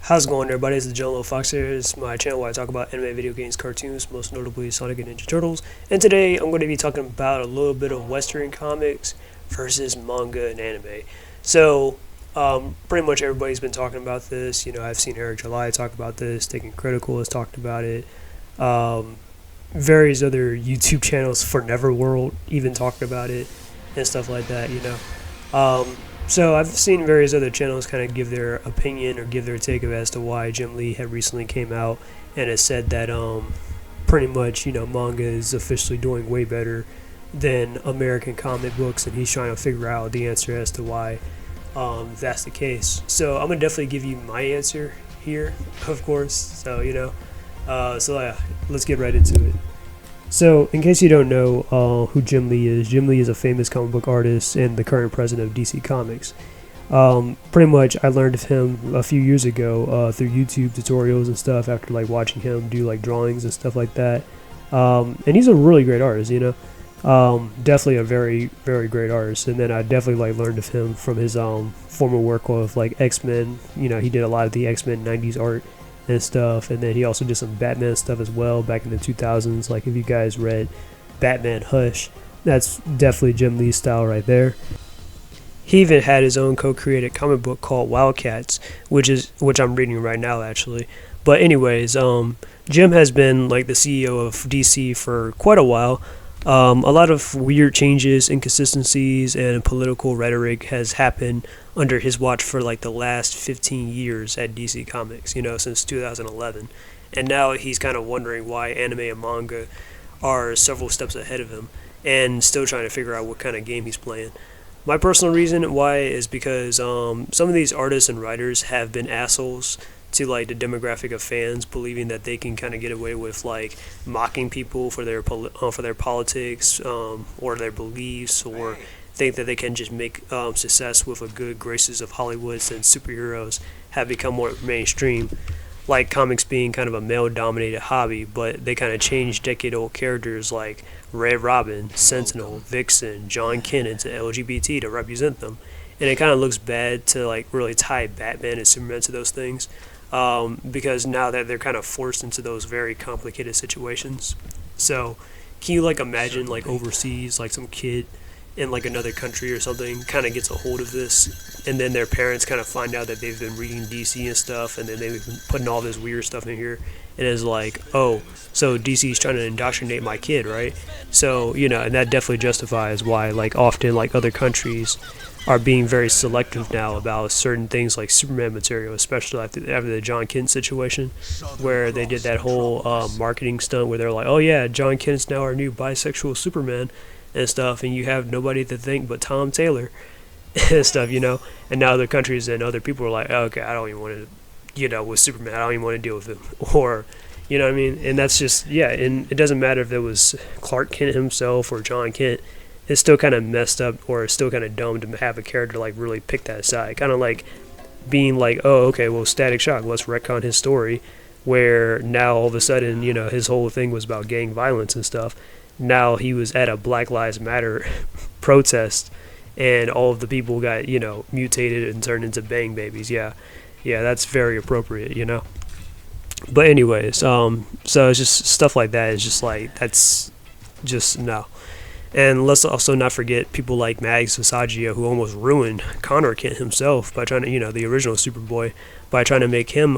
How's it going, everybody? This is John Little Fox here. This is my channel where I talk about anime, video games, cartoons, most notably Sonic and Ninja Turtles. And today I'm going to be talking about a little bit of Western comics versus manga and anime. So, pretty much everybody's been talking about this. You know, I've seen Eric July talk about this. Taking Critical has talked about it. Various other YouTube channels for Neverworld even talked about it and stuff like that. So I've seen various other channels kind of give their opinion or give their take of as to why Jim Lee had recently came out and has said that pretty much manga is officially doing way better than American comic books, and he's trying to figure out the answer as to why that's the case. So I'm gonna definitely give you my answer here, of course. So let's get right into it. So, in case you don't know who Jim Lee is a famous comic book artist and the current president of DC Comics. Pretty much, I learned of him a few years ago through YouTube tutorials and stuff after watching him do drawings and stuff like that. And he's a really great artist, definitely a very, very great artist. And then I definitely learned of him from his former work with X-Men. He did a lot of the X-Men 90s art and stuff, and then he also did some Batman stuff as well back in the 2000s. If you guys read Batman Hush, that's definitely Jim Lee's style right there. He even had his own co-created comic book called Wildcats, which I'm reading right now actually. But anyways, Jim has been the CEO of DC for quite a while. A lot of weird changes, inconsistencies, and political rhetoric has happened under his watch for the last 15 years at DC Comics, since 2011. And now he's kind of wondering why anime and manga are several steps ahead of him and still trying to figure out what kind of game he's playing. My personal reason why is because some of these artists and writers have been assholes to the demographic of fans, believing that they can kind of get away with mocking people for their politics or their beliefs, or think that they can just make success with the good graces of Hollywood since superheroes have become more mainstream. Comics being kind of a male-dominated hobby, but they kind of changed decade-old characters like Red Robin, Sentinel, Vixen, John Kent into LGBT to represent them. And it kind of looks bad to really tie Batman and Superman to those things. Because now that they're kind of forced into those very complicated situations. So, can you imagine overseas, some kid in another country or something kind of gets a hold of this, and then their parents kind of find out that they've been reading DC and stuff, and then they've been putting all this weird stuff in here, and it's oh, so DC's trying to indoctrinate my kid, right? So, and that definitely justifies why often other countries are being very selective now about certain things like Superman material, especially after the John Kent situation, where they did that whole marketing stunt where they're oh yeah, John Kent's now our new bisexual Superman and stuff, and you have nobody to think but Tom Taylor and stuff, and now other countries and other people are oh, okay, I don't even want to, with Superman, I don't even want to deal with him, or, what I mean, and that's just, yeah, and it doesn't matter if it was Clark Kent himself or John Kent. It's still kind of messed up, or it's still kind of dumb to have a character really pick that side. Kind of being oh, okay, well, Static Shock, let's retcon his story, where now all of a sudden, his whole thing was about gang violence and stuff. Now he was at a Black Lives Matter protest, and all of the people got, mutated and turned into bang babies. Yeah, that's very appropriate, But anyways, so it's just stuff like that. It's just that's just no. And let's also not forget people like Mags Visaggio, who almost ruined Connor Kent himself by trying to, the original Superboy, by trying to make him,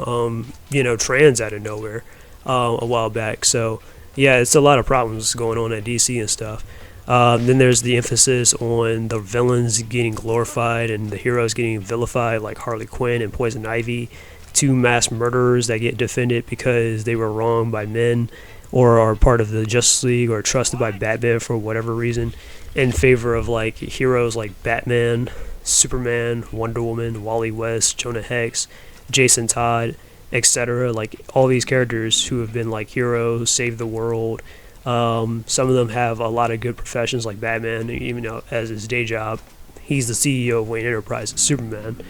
trans out of nowhere a while back. So, yeah, it's a lot of problems going on at DC and stuff. Then there's the emphasis on the villains getting glorified and the heroes getting vilified, like Harley Quinn and Poison Ivy, two mass murderers that get defended because they were wronged by men, or are part of the Justice League, or trusted by Batman for whatever reason, in favor of heroes like Batman, Superman, Wonder Woman, Wally West, Jonah Hex, Jason Todd, etc. All these characters who have been heroes, saved the world. Some of them have a lot of good professions, like Batman, even though as his day job, he's the CEO of Wayne Enterprises. Superman,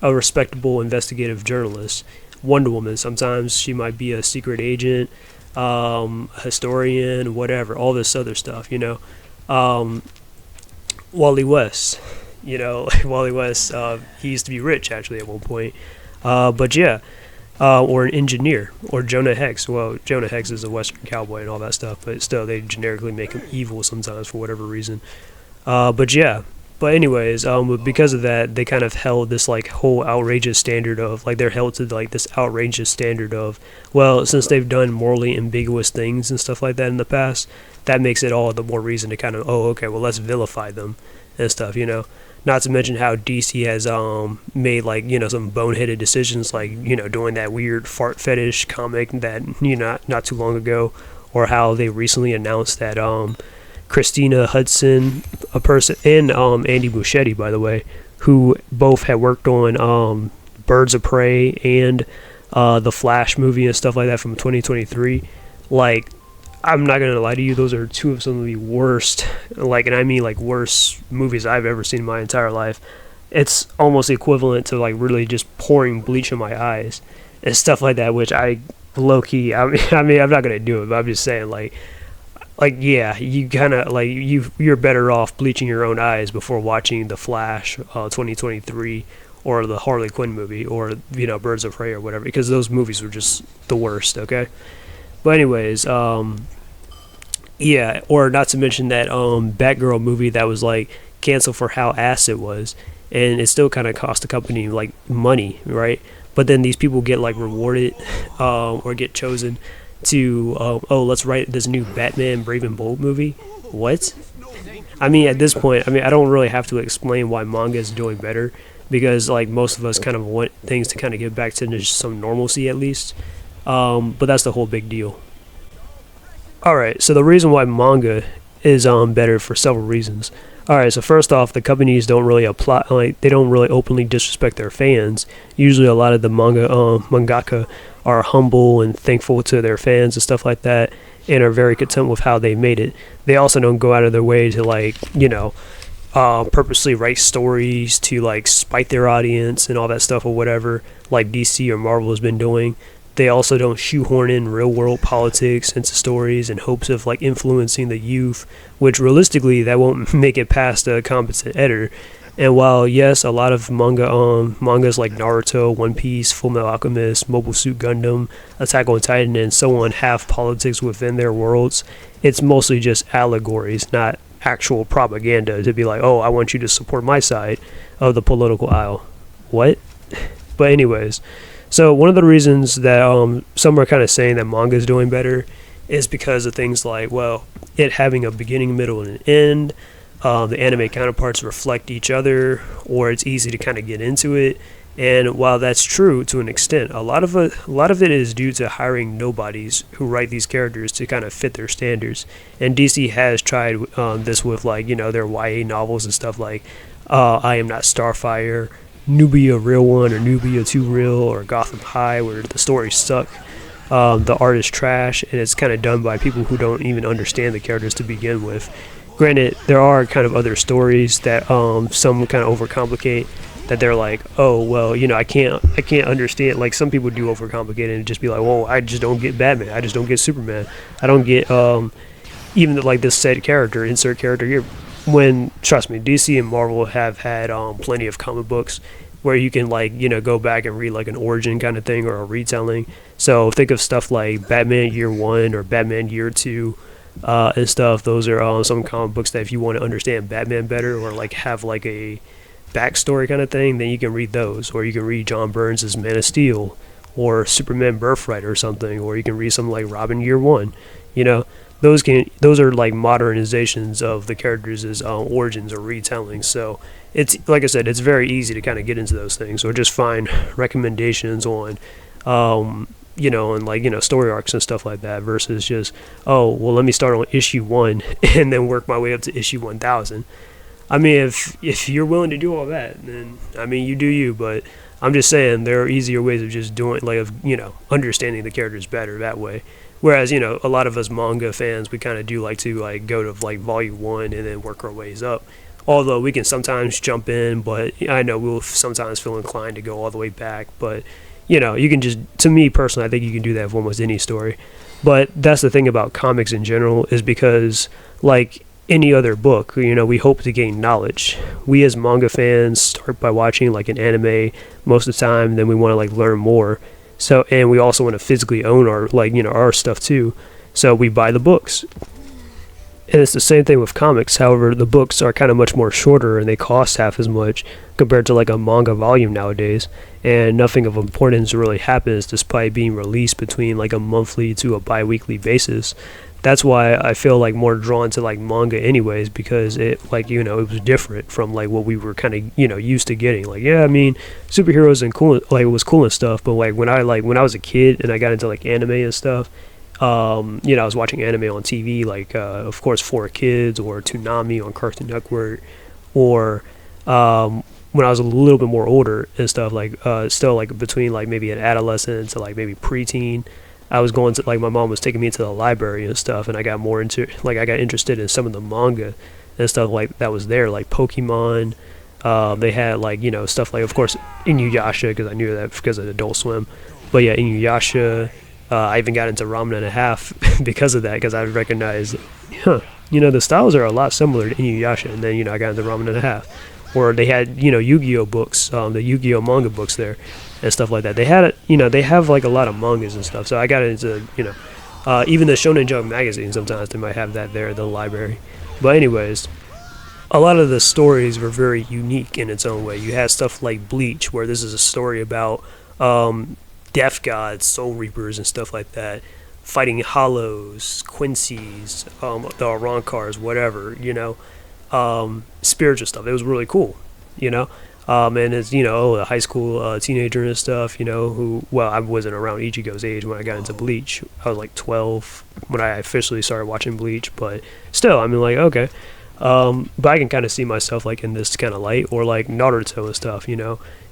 a respectable investigative journalist. Wonder Woman, sometimes she might be a secret agent, historian, whatever, all this other stuff, Wally West, Wally West, he used to be rich actually at one point, but yeah, or an engineer, or Jonah Hex. Well, Jonah Hex is a Western cowboy and all that stuff, but still, they generically make him evil sometimes for whatever reason. But yeah. But anyways, because of that, they kind of held this like whole outrageous standard of like they're held to like this outrageous standard of, well, since they've done morally ambiguous things and stuff like that in the past, that makes it all the more reason to kind of, oh, okay, well, let's vilify them and stuff, you know. Not to mention how DC has made like, you know, some boneheaded decisions, like, you know, doing that weird fart fetish comic that, you know, not too long ago, or how they recently announced that Christina Hudson, a person, and Andy Muschietti, by the way, who both had worked on Birds of Prey and the Flash movie and stuff like that from 2023. Like, I'm not gonna lie to you, those are two of some of the worst, like, and I mean like worst movies I've ever seen in my entire life. It's almost equivalent to like really just pouring bleach in my eyes and stuff like that, which I low key. I mean, I'm not gonna do it, but I'm just saying like yeah, you kind of like you're better off bleaching your own eyes before watching the Flash 2023 or the Harley Quinn movie, or, you know, Birds of Prey or whatever, because those movies were just the worst. Okay, but anyways, yeah, or not to mention that Batgirl movie that was like canceled for how ass it was, and it still kind of cost the company like money, right? But then these people get like rewarded or get chosen to oh, let's write this new Batman Brave and Bold movie. What? I mean, at this point, I mean, I don't really have to explain why manga is doing better, because like most of us kind of want things to kind of get back to just some normalcy at least. But that's the whole big deal. All right, so the reason why manga is better for several reasons. All right, so first off, the companies don't really apply, like they don't really openly disrespect their fans. Usually, a lot of the mangaka are humble and thankful to their fans and stuff like that, and are very content with how they made it. They also don't go out of their way to, like, you know, purposely write stories to like spite their audience and all that stuff or whatever, like DC or Marvel has been doing. They also don't shoehorn in real world politics into stories in hopes of like influencing the youth, which realistically that won't make it past a competent editor. And while yes, a lot of mangas like Naruto, One Piece, Fullmetal Alchemist, Mobile Suit Gundam, Attack on Titan, and so on have politics within their worlds, it's mostly just allegories, not actual propaganda to be like, oh, I want you to support my side of the political aisle. What? But anyways, so one of the reasons that some are kind of saying that manga is doing better is because of things like, well, it having a beginning, middle, and an end. The anime counterparts reflect each other, or it's easy to kind of get into it. And while that's true to an extent, a lot of it is due to hiring nobodies who write these characters to kind of fit their standards. And DC has tried this with, like, you know, their YA novels and stuff like I Am Not Starfire, Nubia Real 1 or Nubia 2 Real, or Gotham High, where the stories suck. The art is trash, and it's kind of done by people who don't even understand the characters to begin with. Granted, there are kind of other stories that some kind of overcomplicate, that they're like, oh, well, you know, I can't understand. Like, some people do overcomplicate it and just be like, well, I just don't get Batman, I just don't get Superman, I don't get even like this said character, insert character here. When, trust me, DC and Marvel have had plenty of comic books where you can, like, you know, go back and read like an origin kind of thing or a retelling. So think of stuff like Batman Year 1 or Batman Year 2 and stuff. Those are some comic books that if you want to understand Batman better, or like have like a backstory kind of thing, then you can read those. Or you can read John Burns' Man of Steel, or Superman Birthright or something, or you can read something like Robin Year 1. You know, those are like modernizations of the characters' origins or retellings. So it's, like I said, it's very easy to kind of get into those things, or just find recommendations on you know, and like, you know, story arcs and stuff like that, versus just, oh, well, let me start on issue 1 and then work my way up to issue 1000. I mean, if you're willing to do all that, then, I mean, you do you, but I'm just saying there are easier ways of just doing, like, of, you know, understanding the characters better that way. Whereas, you know, a lot of us manga fans, we kind of do like to, like, go to, like, volume 1 and then work our ways up. Although we can sometimes jump in, but I know we'll sometimes feel inclined to go all the way back, but, you know, you can just, to me personally, I think you can do that with almost any story. But that's the thing about comics in general, is because, like any other book, you know, we hope to gain knowledge. We as manga fans start by watching like an anime most of the time, then we want to like learn more. So, and we also want to physically own our, like, our stuff too. So we buy the books. And it's the same thing with comics. However, the books are kind of much more shorter and they cost half as much compared to like a manga volume nowadays. And nothing of importance really happens despite being released between like a monthly to a bi-weekly basis. That's why I feel like more drawn to like manga anyways, because it, like, it was different from like what we were kind of, used to getting. Like, yeah, I mean, superheroes and cool, like, it was cool and stuff, but like when I was a kid and I got into like anime and stuff, I was watching anime on TV, like, of course, 4Kids or Toonami on Cartoon Network, or when I was a little bit more older and stuff, like, still like between like maybe an adolescent to like maybe preteen, I was going to, like, my mom was taking me to the library and stuff, and I got more into, like, I got interested in some of the manga and stuff like that was there, like Pokemon. They had like, stuff like, of course, Inuyasha, because I knew that because of Adult Swim. But yeah, Inuyasha. I even got into Ramen and a Half because of that, because I recognized, the styles are a lot similar to Inuyasha, and then, I got into Ramen and a Half. Or they had, Yu-Gi-Oh books, the Yu-Gi-Oh manga books there, and stuff like that. They had, they have like a lot of mangas and stuff. So I got into, even the Shonen Jump magazine, sometimes they might have that there at the library. But anyways, a lot of the stories were very unique in its own way. You had stuff like Bleach, where this is a story about death gods, soul reapers, and stuff like that, fighting hollows, Quincy's, the Arankars, whatever, spiritual stuff. It was really cool, and it's, a high school teenager and stuff, I wasn't around Ichigo's age when I got into Bleach. I was like 12 when I officially started watching Bleach, but still, I mean, like, okay. But I can kind of see myself like in this kind of light, or like Naruto and stuff,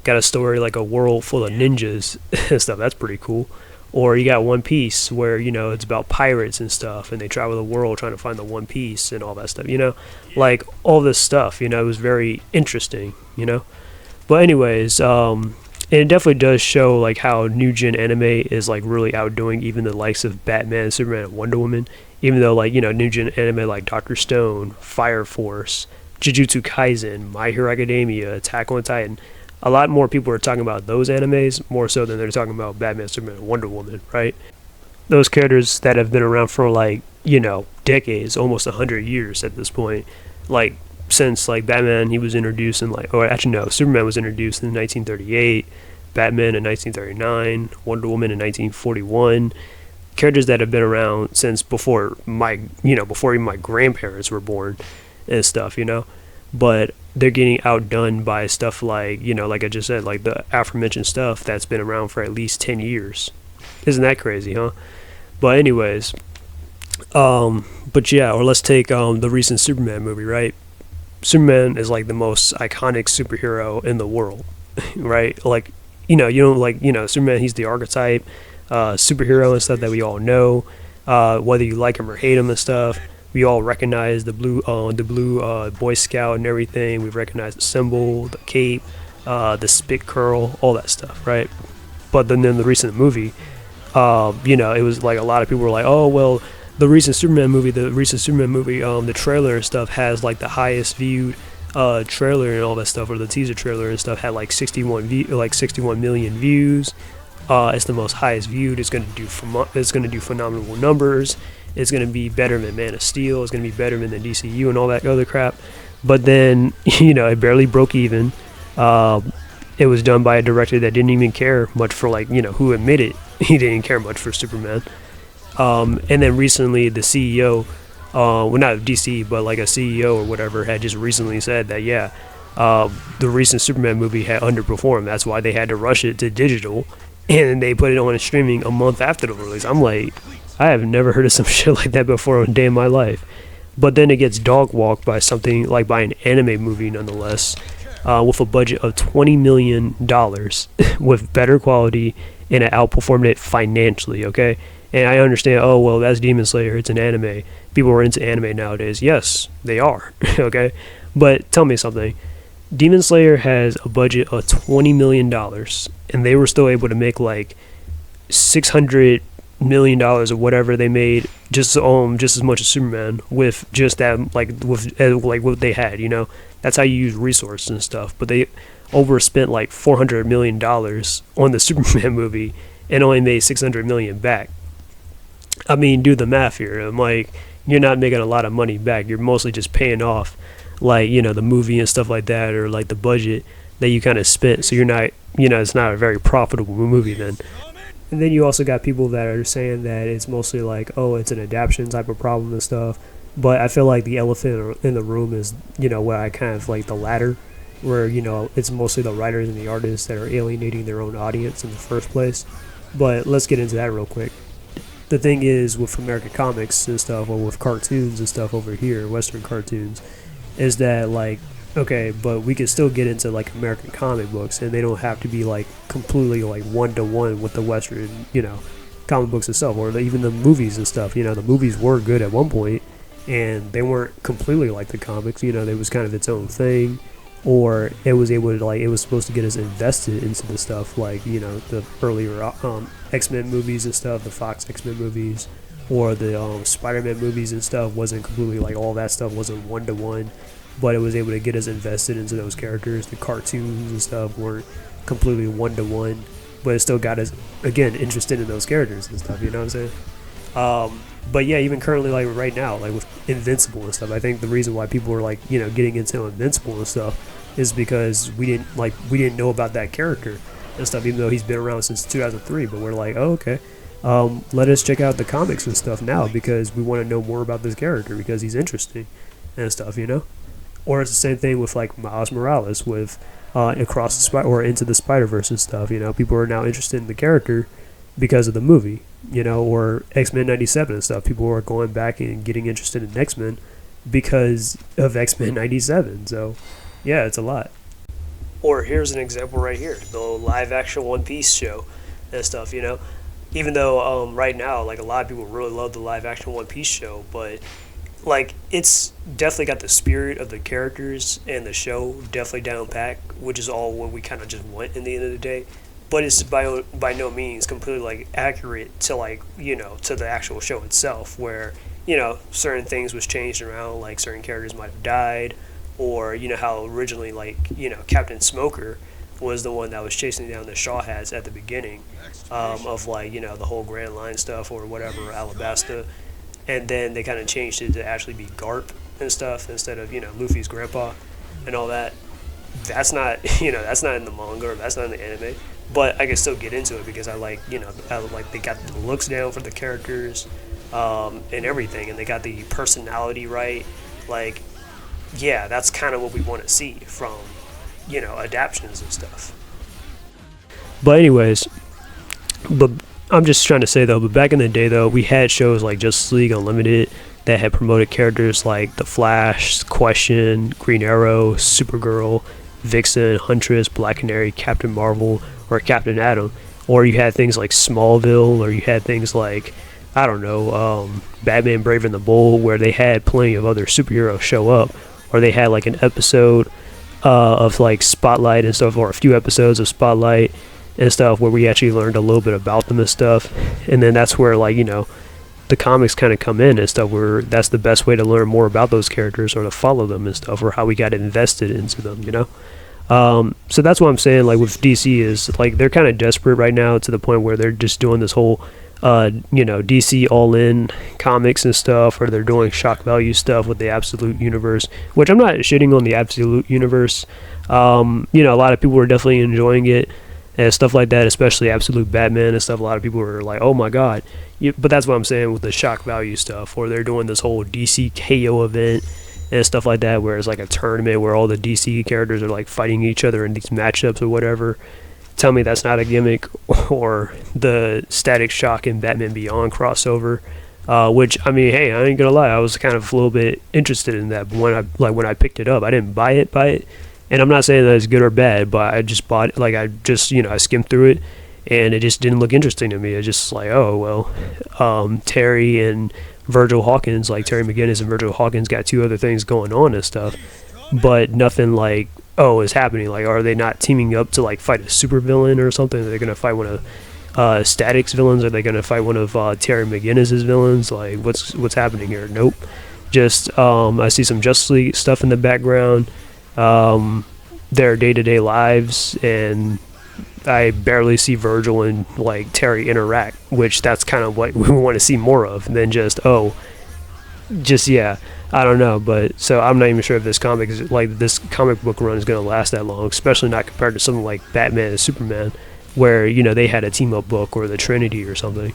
got a story like a world full of ninjas and stuff. That's pretty cool. Or you got One Piece, where, it's about pirates and stuff, and they travel the world trying to find the One Piece and all that stuff, like all this stuff, it was very interesting, But anyways, and it definitely does show like how new gen anime is like really outdoing even the likes of Batman, Superman, and Wonder Woman. Even though, like, new gen anime like Doctor Stone, Fire Force, Jujutsu Kaisen, My Hero Academia, Attack on Titan, a lot more people are talking about those animes more so than they're talking about Batman, Superman, and Wonder Woman, right? Those characters that have been around for like, decades, almost 100 years at this point. Like, since like Batman, he was introduced in like, or actually no, Superman was introduced in 1938, Batman in 1939, Wonder Woman in 1941. Characters that have been around since before before even my grandparents were born and stuff, but they're getting outdone by stuff like, like I just said, like the aforementioned stuff that's been around for at least 10 years. Isn't that crazy, huh? But anyways, but yeah, or let's take the recent Superman movie, right? Superman is like the most iconic superhero in the world, right? Like, you don't like, Superman, he's the archetype superhero and stuff that we all know, whether you like him or hate him and stuff. We all recognize the blue Boy Scout and everything. We recognize the symbol, the cape, the spit curl, all that stuff, right? But then in the recent movie, it was like a lot of people were like, oh well, the recent Superman movie, the trailer and stuff has like the highest viewed trailer and all that stuff, or the teaser trailer and stuff had like 61 million views. It's the most highest viewed. It's gonna do phenomenal numbers. It's gonna be better than Man of Steel. It's gonna be better than the DCU and all that other crap. But then, it barely broke even. It was done by a director that didn't even care much for, like, who admitted he didn't care much for Superman. And then recently the CEO, well, not DC, but like a CEO or whatever, had just recently said that, yeah, the recent Superman movie had underperformed. That's why they had to rush it to digital. And they put it on streaming a month after the release. I'm like, I have never heard of some shit like that before in a day in my life. But then it gets dog walked by something like by an anime movie nonetheless, with a budget of $20 million with better quality, and it outperformed it financially, okay? And I understand, oh, well, that's Demon Slayer, it's an anime. People are into anime nowadays. Yes, they are, okay? But tell me something. Demon Slayer has a budget of $20 million, and they were still able to make like $600 million or whatever they made, just as much as Superman, with just that, like like what they had, That's how you use resources and stuff. But they overspent like $400 million on the Superman movie, and only made 600 million back. I mean, do the math here. I'm like, you're not making a lot of money back. You're mostly just paying off, like, the movie and stuff like that, or like the budget that you kind of spent. So you're not, it's not a very profitable movie then. And then you also got people that are saying that it's mostly like, oh, it's an adaptation type of problem and stuff. But I feel like the elephant in the room is, what I kind of like the latter, where, it's mostly the writers and the artists that are alienating their own audience in the first place. But let's get into that real quick. The thing is with American comics and stuff, or with cartoons and stuff over here, Western cartoons, is that like, okay, but we can still get into like American comic books, and they don't have to be like completely like one to one with the Western, comic books itself, or even the movies and stuff. The movies were good at one point, and they weren't completely like the comics. It was kind of its own thing, or it was able to like it was supposed to get us invested into the stuff like the earlier X-Men movies and stuff, the Fox X-Men movies, or the Spider-Man movies and stuff. Wasn't completely like all that stuff wasn't one to one, but it was able to get us invested into those characters. The cartoons and stuff weren't completely one to one, but it still got us again interested in those characters and stuff. You know what I'm saying? But yeah, even currently, like right now, like with Invincible and stuff, I think the reason why people were like, getting into Invincible and stuff is because we didn't know about that character and stuff, even though he's been around since 2003. But we're like, oh, okay, let us check out the comics and stuff now because we want to know more about this character because he's interesting and stuff, Or it's the same thing with like Miles Morales with Across the or Into the Spider-Verse and stuff. People are now interested in the character because of the movie, or X-Men 97 and stuff. People are going back and getting interested in X-Men because of X-Men 97. So, yeah, it's a lot. Or here's an example right here, the live-action One Piece show and stuff, Even though right now, like a lot of people really love the live-action One Piece show, but like it's definitely got the spirit of the characters and the show definitely down pat, which is all what we kind of just want in the end of the day. But it's by no means completely like accurate to like to the actual show itself, where certain things was changed around, like certain characters might have died, or how originally like Captain Smoker was the one that was chasing down the Straw Hats at the beginning of like the whole Grand Line stuff or whatever, Alabasta, and then they kind of changed it to actually be Garp and stuff instead of Luffy's grandpa and all that. That's not that's not in the manga, or that's not in the anime. But I can still get into it because I like, they got the looks down for the characters and everything, and they got the personality right. Like, yeah, that's kind of what we want to see from, adaptions and stuff. But anyways, but I'm just trying to say, though, but back in the day, though, we had shows like Justice League Unlimited that had promoted characters like The Flash, Question, Green Arrow, Supergirl, Vixen, Huntress, Black Canary, Captain Marvel, or Captain Atom. Or you had things like Smallville, or you had things like, I don't know, Batman Brave and the Bold, where they had plenty of other superheroes show up. Or they had like an episode of like Spotlight and stuff, or a few episodes of Spotlight and stuff, where we actually learned a little bit about them and stuff. And then that's where like, the comics kind of come in and stuff, where that's the best way to learn more about those characters or to follow them and stuff, or how we got invested into them, So that's what I'm saying, like with DC is like they're kind of desperate right now to the point where they're just doing this whole DC all-in comics and stuff, or they're doing shock value stuff with the Absolute Universe, which I'm not shitting on the Absolute Universe. A lot of people are definitely enjoying it and stuff like that, especially Absolute Batman and stuff. A lot of people are like, oh my god. But that's what I'm saying with the shock value stuff, or they're doing this whole DC KO event and stuff like that, where it's like a tournament where all the DC characters are like fighting each other in these matchups or whatever. Tell me that's not a gimmick. Or the Static Shock and Batman Beyond crossover, which I mean, hey, I ain't gonna lie, I was kind of a little bit interested in that. But when I picked it up, I didn't buy it, and I'm not saying that it's good or bad, but I just bought it. Like I just I skimmed through it, and it just didn't look interesting to me. It's just like, oh well, Terry and Virgil Hawkins, like Terry McGinnis and Virgil Hawkins, got two other things going on and stuff, but nothing like, oh, is happening. Like, are they not teaming up to like fight a super villain or something? Are they gonna fight one of Static's villains? Are they gonna fight one of Terry McGinnis's villains? Like, what's happening here? Nope. Just I see some Justice League stuff in the background, their day-to-day lives, and I barely see Virgil and like Terry interact, which that's kind of what we want to see more of than just yeah, I don't know. But so I'm not even sure if this comic book run is going to last that long, especially not compared to something like Batman and Superman, where they had a team up book, or the Trinity or something.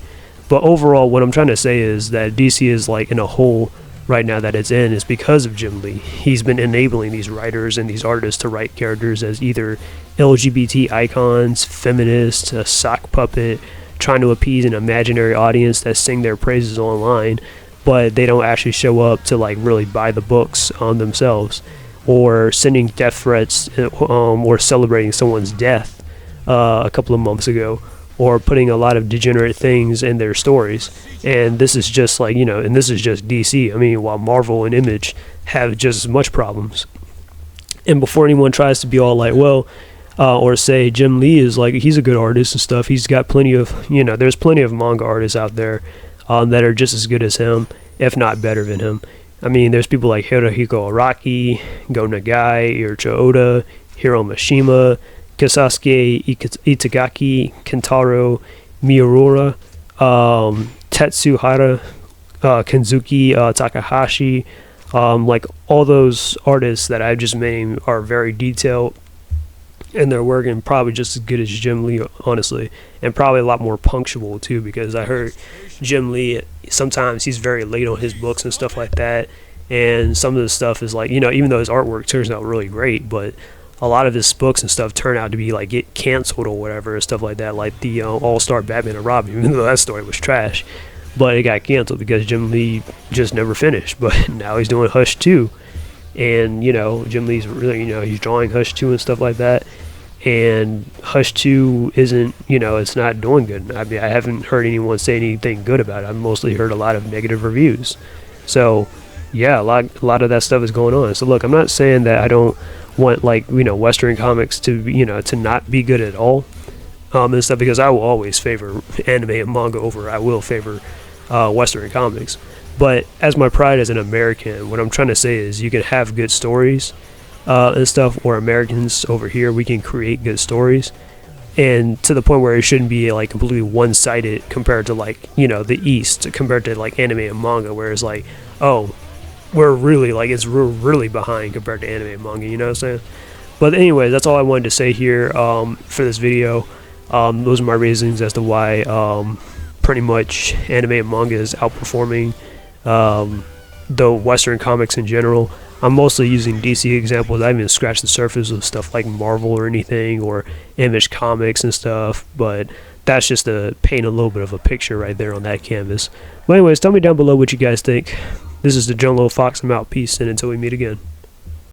But overall, what I'm trying to say is that DC is like in a hole right now that it's in is because of Jim Lee. He's been enabling these writers and these artists to write characters as either LGBT icons, feminists, a sock puppet, trying to appease an imaginary audience that sing their praises online, but they don't actually show up to like really buy the books on themselves, or sending death threats, or celebrating someone's death a couple of months ago, or putting a lot of degenerate things in their stories. And this is just like, and this is just DC. I mean, while Marvel and Image have just as much problems. And before anyone tries to be all like, well, or say Jim Lee is like, he's a good artist and stuff, he's got plenty of, there's plenty of manga artists out there that are just as good as him, if not better than him. I mean, there's people like Hirohiko Araki, Go Nagai, Ircha Oda, Hiro Mishima, Kasasuke Itagaki, Kentaro Miura, Tetsuhara, Kenzuki Takahashi, like all those artists that I just named are very detailed in their work, and probably just as good as Jim Lee, honestly, and probably a lot more punctual too, because I heard Jim Lee, sometimes he's very late on his books and stuff like that, and some of the stuff is like, even though his artwork turns out really great, but a lot of his books and stuff turn out to be like get canceled or whatever and stuff like that, like the All-Star Batman and Robin, even though that story was trash, but it got canceled because Jim Lee just never finished. But now he's doing Hush 2, and Jim Lee's really, he's drawing Hush 2 and stuff like that, and Hush 2 isn't, it's not doing good. I mean, I haven't heard anyone say anything good about it. I've mostly heard a lot of negative reviews. So yeah, a lot of that stuff is going on. So look, I'm not saying that I don't want like Western comics to to not be good at all, and stuff, because I will always favor anime and manga over I will favor Western comics. But as my pride as an American, what I'm trying to say is you can have good stories and stuff, or Americans over here, we can create good stories, and to the point where it shouldn't be like completely one-sided compared to like the East, compared to like anime and manga, where it's like, oh, we're really behind compared to anime and manga, you know what I'm saying? But anyway, that's all I wanted to say here for this video. Those are my reasons as to why pretty much anime and manga is outperforming the Western comics in general. I'm mostly using DC examples. I haven't even scratched the surface of stuff like Marvel or anything, or Image Comics and stuff, but that's just to paint a little bit of a picture right there on that canvas. But anyways, tell me down below what you guys think. This is the John Lowe Fox. I'm out. Peace, and until we meet again.